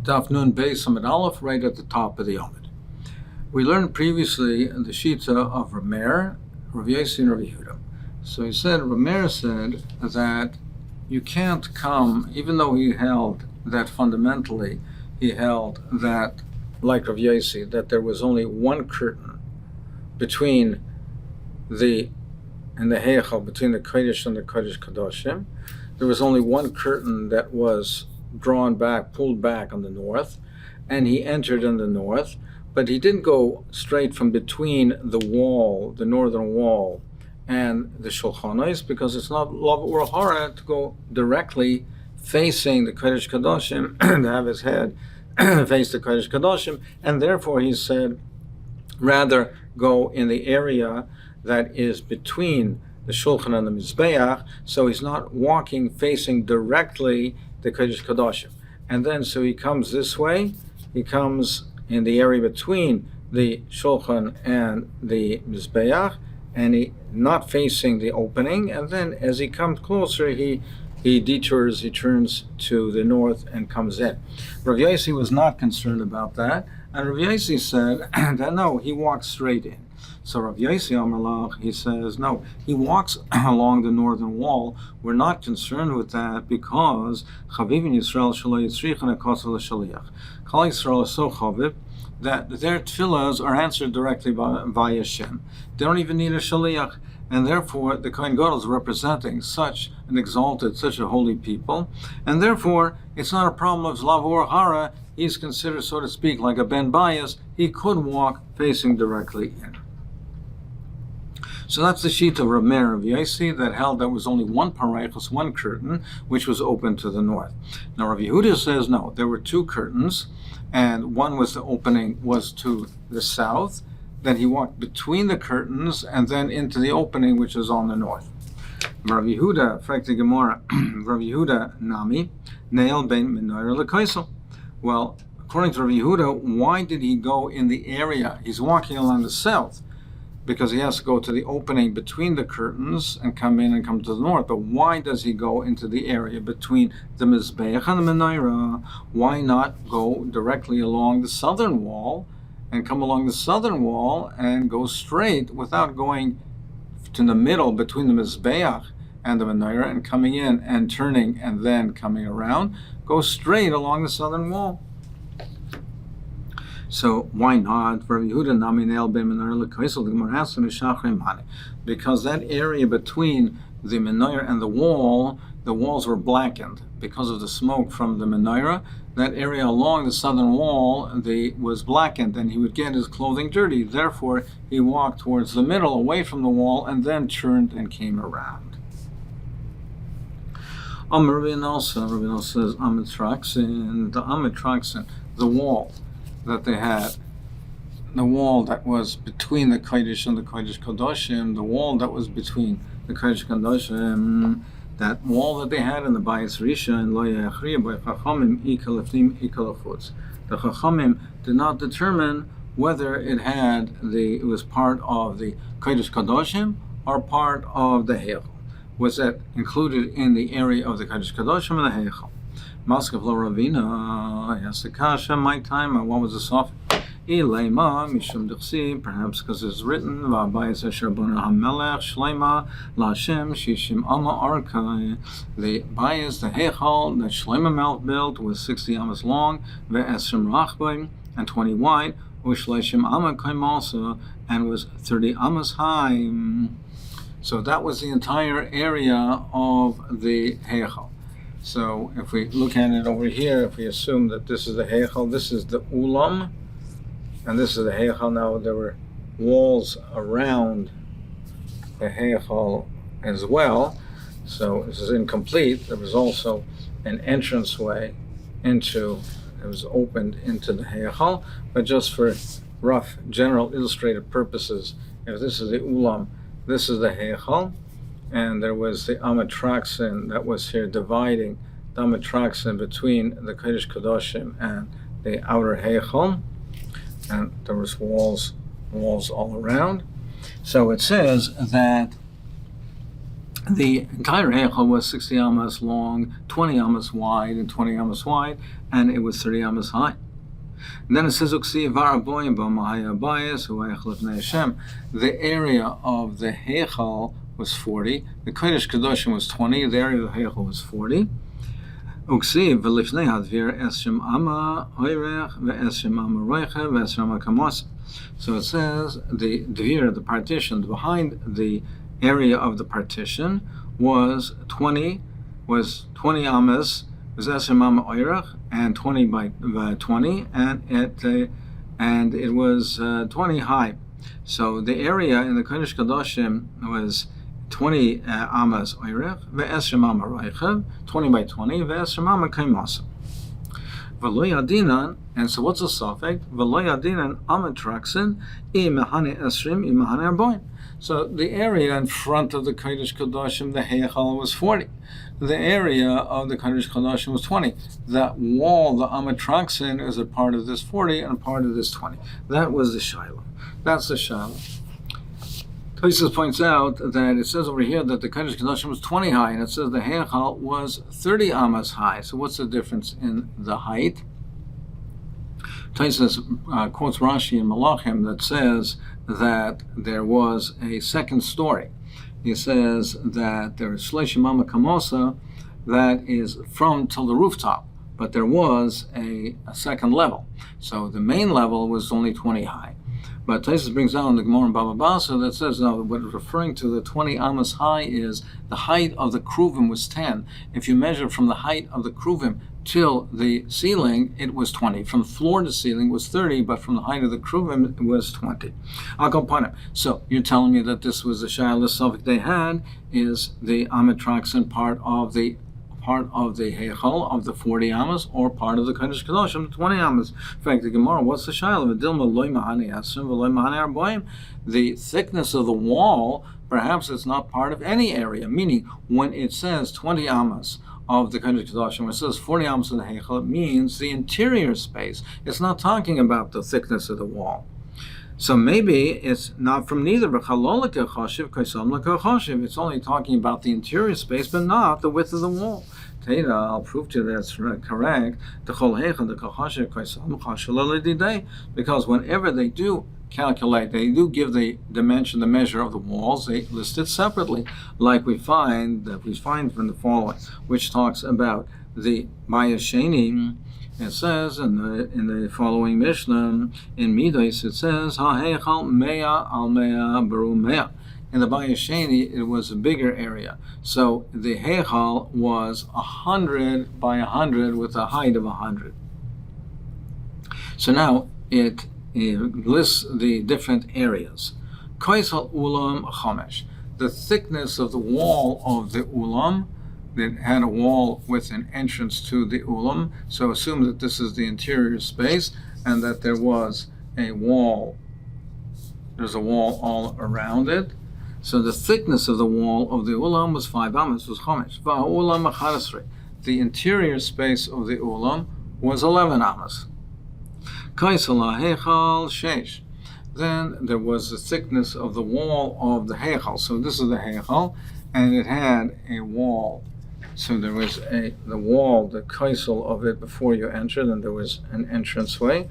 Daf Nun Beis Amud Aleph, right at the top of the Amud. We learned previously the Shita of Rameir, Rav Yosi, and Rav Yehuda. So he said, Rameir said that you can't come, even though he held that fundamentally, he held that, like Rav Yosi, that there was only one curtain between the Heichal, between the Kodesh and the Kodesh Kadoshim. There was only one curtain that was drawn back, pulled back on the north, and he entered in the north, but he didn't go straight from between the wall, the northern wall, and the Shulchanos, because it's not Lav or Hara to go directly facing the Kodesh Kadoshim, to have his head face the Kodesh Kadoshim, and therefore he said, rather go in the area that is between the Shulchan and the Mizbeach, so he's not walking facing directly the Kodesh Kadoshim. And then, so he comes this way, he comes in the area between the Shulchan and the Mizbeach, and he not facing the opening, and then as he comes closer, he detours, he turns to the north and comes in. Rav Yosi was not concerned about that, and Rav Yosi said that no, he walks straight in. So Rav Yosi Amalach, he says, no, he walks along the northern wall. We're not concerned with that because Chavivin Yisrael Shaloi Yitzrich and Akosel Shaliach. Kol Yisrael is so chaviv that their tefillahs are answered directly by Hashem. They don't even need a Shaliach. And therefore, the Kohen Gadol is representing such an exalted, such a holy people. And therefore, it's not a problem of Lav or Hara. He's considered, so to speak, like a Ben Bias. He could walk facing directly in. So that's the sheet of Rameir of Yosi that held there was only one paraychos, one curtain, which was open to the north. Now Rav Yehuda says no, there were two curtains, and one was the opening was to the south. Then he walked between the curtains and then into the opening, which is on the north. Rav Yehuda, Frekti Gemara, Rav Yehuda Nami, Neil ben Menorah L'Kaisel. Well, according to Rav Yehuda, why did he go in the area? He's walking along the south, because he has to go to the opening between the curtains and come in and come to the north. But why does he go into the area between the Mizbeach and the Menorah? Why not go directly along the southern wall and come along the southern wall and go straight without going to the middle between the Mizbeach and the Menorah and coming in and turning and then coming around? Go straight along the southern wall. So why not? Because that area between the menorah and the walls were blackened because of the smoke from the menorah. That area along the southern wall was blackened, and he would get his clothing dirty. Therefore, he walked towards the middle, away from the wall, and then turned and came around. Rabbeinu says, the wall that they had, the wall that was between the Kodesh and the Kodesh Kadoshim, the wall that was between the Kodesh Kadoshim, that wall that they had in the Bayis Risha and Lo Yachriya by Chachamim Ikal Lefnim Ikal Lefutz. The Chachamim did not determine whether it was part of the Kodesh Kadoshim or part of the Heichal. Was that included in the area of the Kodesh Kadoshim and the Heichal? Maskav Lo Ravina, yes, Akasha, my time, what was the soft? Ilema, Mishum Dechsi, perhaps because it's written, V'abayis Asher Bona HaMelech, Shleima, L'Hashem, Shishim Ama Arkai. The Bayis, the Heichal, that Shleima Melech built was 60 amas long, Ve'esrim Rachbay, and 20 wide, U'Shleishim Ama Kaim also, and was 30 amas high. So that was the entire area of the Heichal. So if we look at it over here, if we assume that this is the Heichal, this is the Ulam, and this is the Heichal. Now there were walls around the Heichal as well, so this is incomplete. There was also an entranceway it was opened into the Heichal, but just for rough, general illustrative purposes, if this is the Ulam, this is the Heichal, and there was the Amatraxin that was here dividing the Amatraxin between the Kodesh Kadoshim and the outer Heichal, and there was walls all around. So it says that The entire Heichal was 60 amas long, 20 amas wide, and 20 amas wide, and it was 30 amas high. And then it says, the area of the Heichal was 40, the Kodesh Kedoshim was 20, the area of the Heichal was 40. So it says the Dvir, the partition, behind the area of the partition was 20 amas, was Esrim Amma Oirach, and 20 by 20, and it was 20 high. So the area in the Kodesh Kedoshim was 20 amas Oirach, ve'esrim amma Reichav, 20 by 20, ve'esrim amma Kaimasa. V'lo yadinan, and so what's the suffix? V'lo yadinan amatraxin, imahane esrim, imahane arboin. So the area in front of the Kodesh Kedoshim, the Heichal, was 40. The area of the Kodesh Kedoshim was 20. That wall, the amatraxin, is a part of this 40 and a part of this 20. That was the Shiloh. That's the Shiloh. Tosfos points out that it says over here that the Kodesh Kedoshim was 20 high, and it says the Heichal was 30 amas high. So what's the difference in the height? Tosfos quotes Rashi in Malachim that says that there was a second story. He says that there is Shleishim Amma Kamosa, that is from till the rooftop, but there was a second level. So the main level was only 20 high. But Tosfos brings down the Gemara in Baba Basra that says, no, what it's referring to the 20 amas high is the height of the kruvim was 10. If you measure from the height of the kruvim till the ceiling, it was 20. From floor to ceiling was 30, but from the height of the kruvim, it was 20. So you're telling me that this was the Shiloh suffix they had, is the amatraxin part of the Heichal of the 40 amas, or part of the Kodesh Kedoshim, 20 amas. In fact, the Gemara, what's the Shiloh? The thickness of the wall, perhaps it's not part of any area, meaning when it says 20 amas of the Kodesh Kedoshim, when it says 40 amas of the Heichal, it means the interior space. It's not talking about the thickness of the wall. So maybe it's not from neither. It's only talking about the interior space, but not the width of the wall. I'll prove to you that's correct. Because whenever they do calculate, they do give the dimension, the measure of the walls, they list it separately, like we find from the following, which talks about the Mayasheni. It says in the following Mishnah, in Midos, it says, Ha'heichal mea al mea baru mea. In the Bayasheni, it was a bigger area. So the Heichal was 100 by 100 with a height of 100. So now it lists the different areas. Kaisal ulam chomesh. The thickness of the wall of the ulam, that had a wall with an entrance to the ulam. So assume that this is the interior space and that there was a wall. There's a wall all around it. So the thickness of the wall of the ulam was 5 amas, was chomesh. Va'ulam achadasrei. The interior space of the ulam was 11 amas. Kaisal ha'heichal sheish. Then there was the thickness of the wall of the heichal. So this is the heichal, and it had a wall. So there was the wall, the kaisel of it before you entered, and there was an entranceway.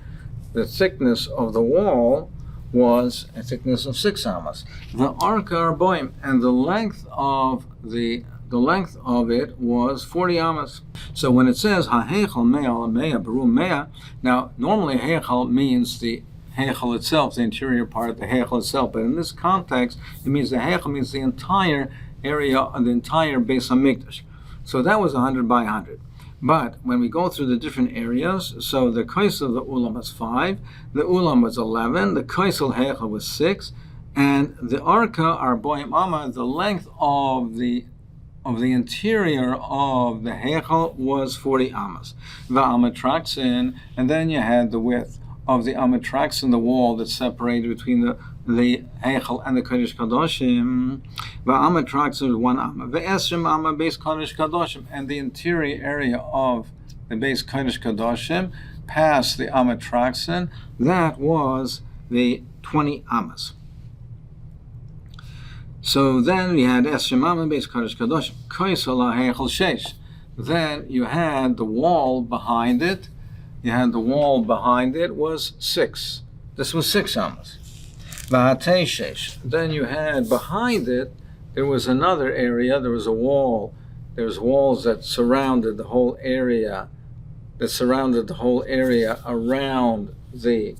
The thickness of the wall was a thickness of 6 amas. The arka arboim, and the length of it was 40 amas. So when it says ha'heichal mea mea baru mea, now normally heichal means the heichal itself, the interior part of the heichal itself, but in this context, it means the heichal means the entire area of the entire Beis Hamikdash. So that was 100 by 100. But when we go through the different areas, so the kaisel of the ulam was 5, the ulam was 11, the kaisel heichal was 6, and the arka arboim amma, the length of the interior of the heichal was 40 amas. The amatraxin, and then you had the width of the amatraxin, the wall that separated between the heichal and the Kodesh Kadoshim. Va'amatraxin was 1 amma. Ve'esrim amma base Kodesh Kadoshim, and the interior area of the base Kodesh Kadoshim past the amatraxin, that was the 20 amas. So then we had Es Shemam Beis Kodesh Kadosh Koisel HaHeichel Sheish. Then you had the wall behind it. You had the wall behind it was 6. This was 6 amas. V'hatei Sheish. Then you had behind it, there was another area. There was a wall. There was walls that surrounded the whole area. Around the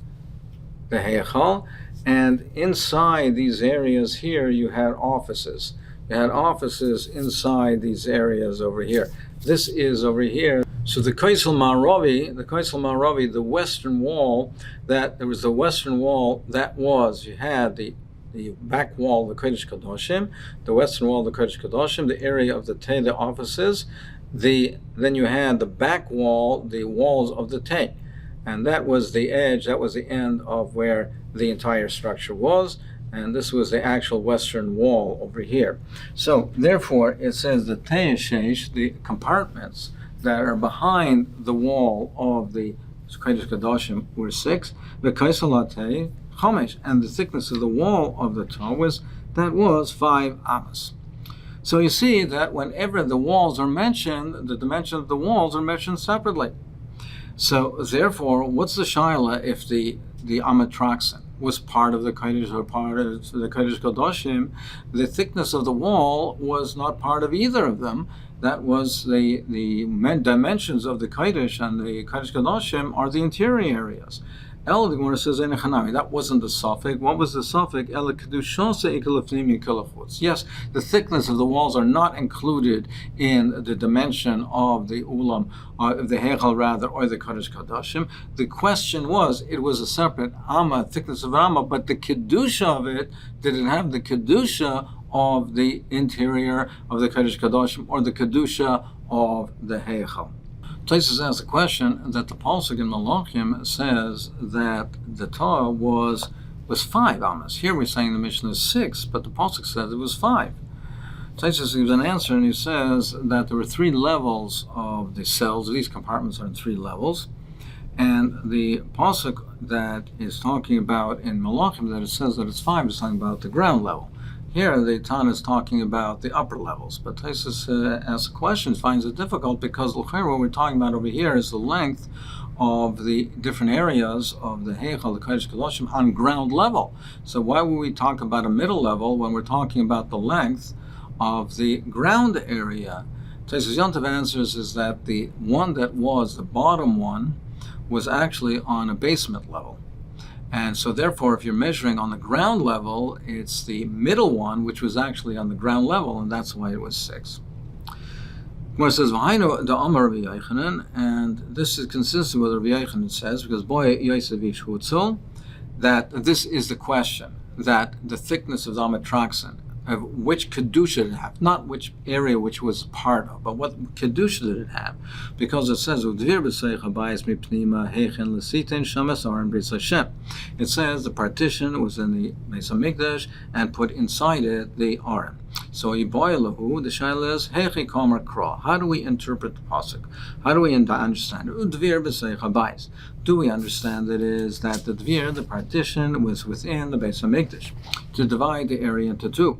Heichal. And inside these areas here, you had offices. You had offices inside these areas over here. This is over here. So the Kaisel Maravi, the western wall, you had the back wall, the Kodesh Kadoshim, the western wall, the Kodesh Kadoshim, the area of the Tei, the offices. Then you had the back wall, the walls of the Tei. And that was the edge, that was the end of where the entire structure was, and this was the actual western wall over here. So therefore it says the Te'eshesh, the compartments that are behind the wall of the Kodesh Kadoshim were 6, the Kaisalatei Chomesh, and the thickness of the wall of the Torah was 5 amas. So you see that whenever the walls are mentioned, the dimension of the walls are mentioned separately. So therefore, what's the shaila if the Amatraxin was part of the Kodesh or part of the Kodesh Kadoshim? The thickness of the wall was not part of either of them. That was the dimensions of the Kodesh and the Kodesh Kadoshim are the interior areas. El, the Gemara says, that wasn't the suffix. What was the suffix? Yes, the thickness of the walls are not included in the dimension of the ulam, of the heichal rather, or the Kodesh Kadashim. The question was, it was a separate amma, thickness of amma, but the kedusha of it, did it have the kedusha of the interior of the Kodesh Kadashim, or the kedusha of the heichal? Tosfos asks the question that the pasuk in Malachim says that the Torah was 5 amas. Here we're saying the Mishnah is 6, but the pasuk says it was 5. Tosfos gives an answer, and he says that there were 3 levels of the cells. These compartments are in 3 levels, and the pasuk that is talking about in Malachim that it says that it's 5 is talking about the ground level. Here, the Tan is talking about the upper levels, but Tosfos asks questions, finds it difficult because what we're talking about over here is the length of the different areas of the Heichal, the Kodesh Kadoshim, on ground level. So why would we talk about a middle level when we're talking about the length of the ground area? Tosfos Yontav answers is that the one that was the bottom one was actually on a basement level. And so therefore, if you're measuring on the ground level, it's the middle one, which was actually on the ground level, and that's why it was 6. Gemara says, and this is consistent with what Rabbi Yochanan says, because that this is the question, that the thickness of the Amatraxin, of which kedusha did it have, not which area which was part of, but what kedusha did it have, because it says it says the partition was in the Beis Hamikdash and put inside it the Aron. So the shaila is hechi kamer kra. How do we interpret the pasuk? How do we understand it? Do we understand that is that the dvir, the partition, was within the Beis Hamikdash to divide the area into 2?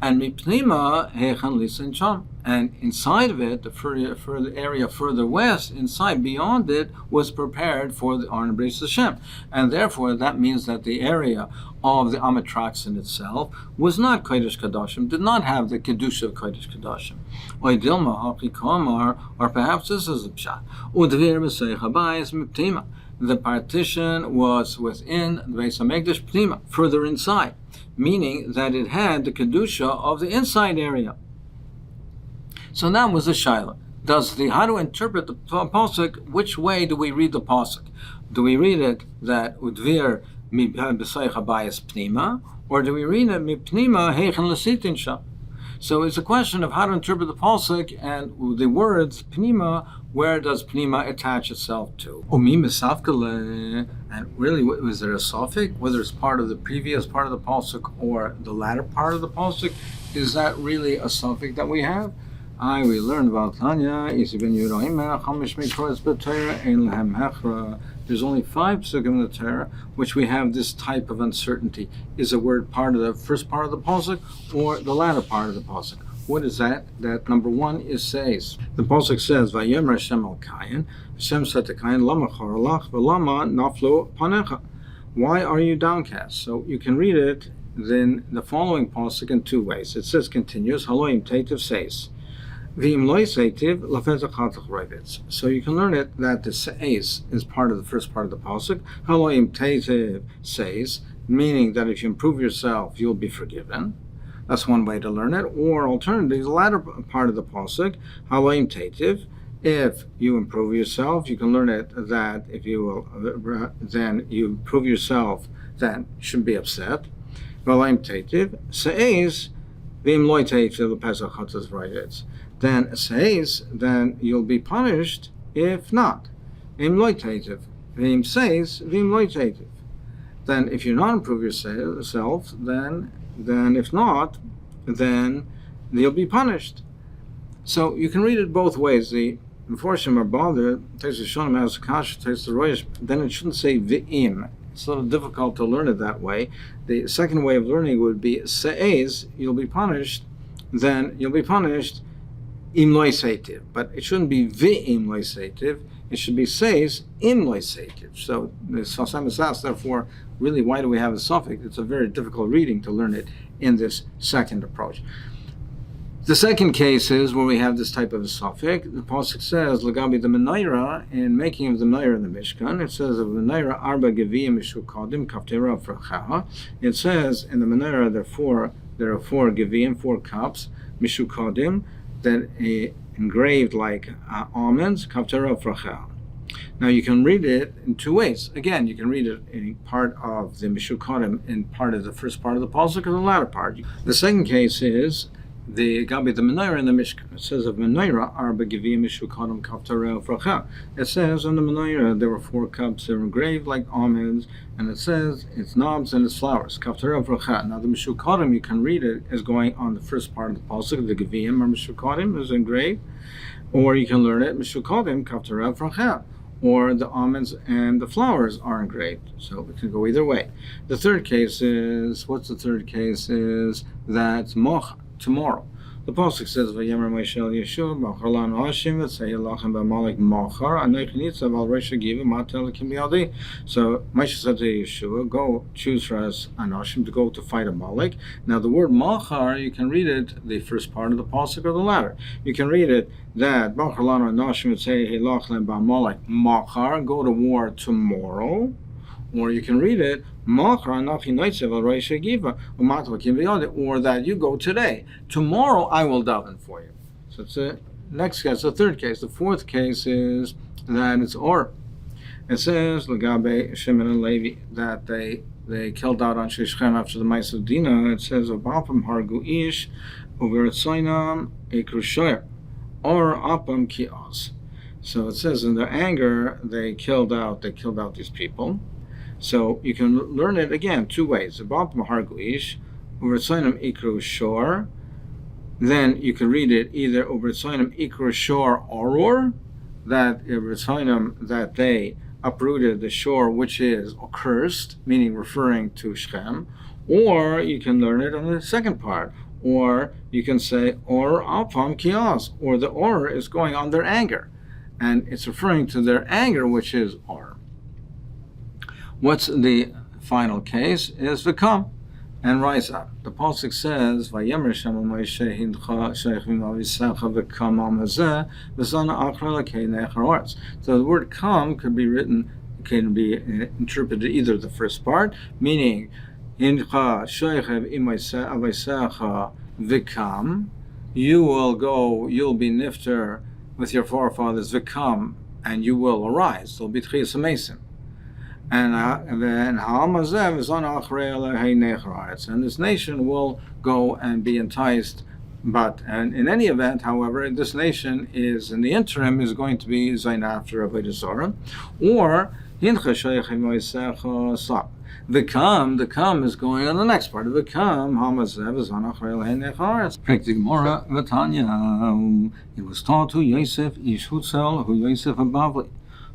And mipnima hechan lisin sham, and inside of it, the further area further west, inside beyond it, was prepared for the Aron Bris Hashem, and therefore that means that the area of the Amatraxin itself was not Kodesh Kadashim, did not have the kedusha of Kodesh Kadashim. Oidilma haki kamar, or perhaps this is a pshat. Udvir b'seich habayis mipnima. The partition was within the Beis Hamikdash pnima, further inside, meaning that it had the kedusha of the inside area. So that was the shaila. How to interpret the pasuk? Which way do we read the pasuk? Do we read it that udvir b'seich habayis pnima, or do we read it mipnima heichen l'sitin sham? So it's a question of how to interpret the pasuk and the words pnima. Where does pnima attach itself to? Yomi Masechet, and really, was there a suffix? Whether it's part of the previous part of the pasuk or the latter part of the pasuk, is that really a suffix that we have? We learned about Tanya, There's only 5 psukim in the Torah which we have this type of uncertainty. Is a word part of the first part of the pasuk or the latter part of the pasuk? What is that? That number 1 is says. The pasuk says, "Vayomer Hashem al Kayin." Hashem said to Kayin, "Lama charalach v'lama naflo panecha." Why are you downcast? So you can read it then the following pasuk in 2 ways. It says continues, "Haloim teitiv says." So you can learn it that the says is part of the first part of the pasuk. Haloim teitiv says, meaning that if you improve yourself, you'll be forgiven. That's one way to learn it. Or alternatively, the latter part of the pasuk, haloim teitiv. If you improve yourself, you can learn it that if you will, then you improve yourself, then you shouldn't be upset. Haloim teitiv says, v'im loy teitiv l'pesach chatzos v'rayetz. Then says, then you'll be punished if not. Im loy teitiv. V'im says, v'im loy teitiv. Then if you not improve yourself, then if not, then you'll be punished. So you can read it both ways. The Meforshim are bothered, takes the Shonim as a kasha, takes the Rosh, then it shouldn't say v'im. It's a little difficult to learn it that way. The second way of learning would be says, you'll be punished, then you'll be punished im loy seitiv. But it shouldn't be v'im loy seitiv, it should be says im loy seitiv. So the Sasam is asked, therefore, really, why do we have a suffix? It's a very difficult reading to learn it in this second approach. The second case is where we have this type of a suffix. The pasuk says, "Lagabi the menorah," in making of the menorah in the Mishkan. It says of the menorah arba geviyim mishukadim kaftera frachaha. It says in the menorah there are 4 geviyim, 4 cups mishukadim that engraved like almonds kaftera frachaha. Now you can read it in 2 ways. Again, you can read it in part of the mishukadim in part of the first part of the pasuk or the latter part. The second case is the Gabi the menorah in the Mishkan. It says of menorah arba geviyim mishukadim kaftera fracha. It says on the menorah there were 4 cups that were engraved like almonds, and it says its knobs and its flowers kaftera fracha. Now the mishukadim, you can read it as going on the first part of the pasuk. The geviyim or mishukadim is engraved, or you can learn it mishukadim kaftera fracha, or the almonds and the flowers are engraved. So we can go either way. The third case is, what's the third case? Is that moch, tomorrow. The pasuk says, "Vayomer Moshe el Yeshua b'chalan hashim v'tzei lachem b'malek machar anoich nitzav al rosh hagiva matel kim b'yadi." So Moshe said to Yeshua, "Go choose for us an hashim to go to fight Amalek." Now the word machar, you can read it the first part of the pasuk or the latter. You can read it that b'chalan hashim v'tzei lachem b'malek machar, go to war tomorrow. Or you can read it, or that you go today. Tomorrow I will daven for you. So it's the next case, the third case. The fourth case is that it's or. It says, Lagabe Shimon and Levi, that they killed out on Shechem after the Ma'aseh of Dinah. It says, Abapam hargu ish, uveretzainam ekrushoyer, or apam kios. So it says in their anger, they killed out these people. So you can learn it again 2 ways. Then you can read it either oror, that they uprooted the shore which is accursed, meaning referring to Shechem, or you can learn it on the second part, or you can say or alpam kios, or the or is going on their anger, and it's referring to their anger, which is or. What's the final case is v'kam, and rise up. The pasuk says, "Vayomer Hashem Moshe hindcha sheichim avisecha v'kam al mazeh v'zana achra l'kei nechar." So the word "come" can be interpreted either the first part, meaning hindcha sheichim avisecha v'kam, you'll be nifter with your forefathers v'kam, and you will arise. There'll be tchias amesim. And this nation will go and be enticed. And in any event, however, this nation is in the interim is going to be zayin after Avodah Zarah, or the come is going on the next part of the come. It was taught to Yosef Ish Hutzel, who Yosef Abavli.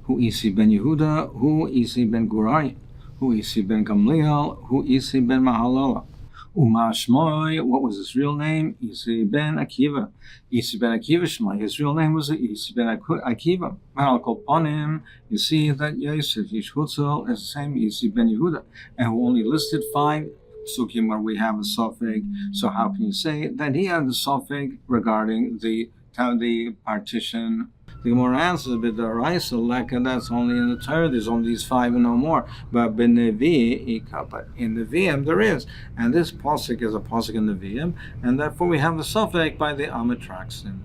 Hu Isi ben Yehuda, Hu Isi ben Gurari, Hu Isi ben Gamliel, Hu Isi ben Mahalala. Uma Shmoi, what was his real name? Isi ben Akiva. Isi ben Akiva Shmoi, his real name was Isi ben Akiva. Al Kolponim, you see that Yosef Ish Hutzel is the same Isi ben Yehuda, and who only listed 5 psukim where we have a suffix. So how can you say that he had the suffix regarding the partition? The Gemara answers, but the Raisa, like that's only in the Torah. There's only these 5 and no more. But in the VM there is, and this pasuk is a pasuk in the VM, and therefore we have the suffix by the Amud Yomi.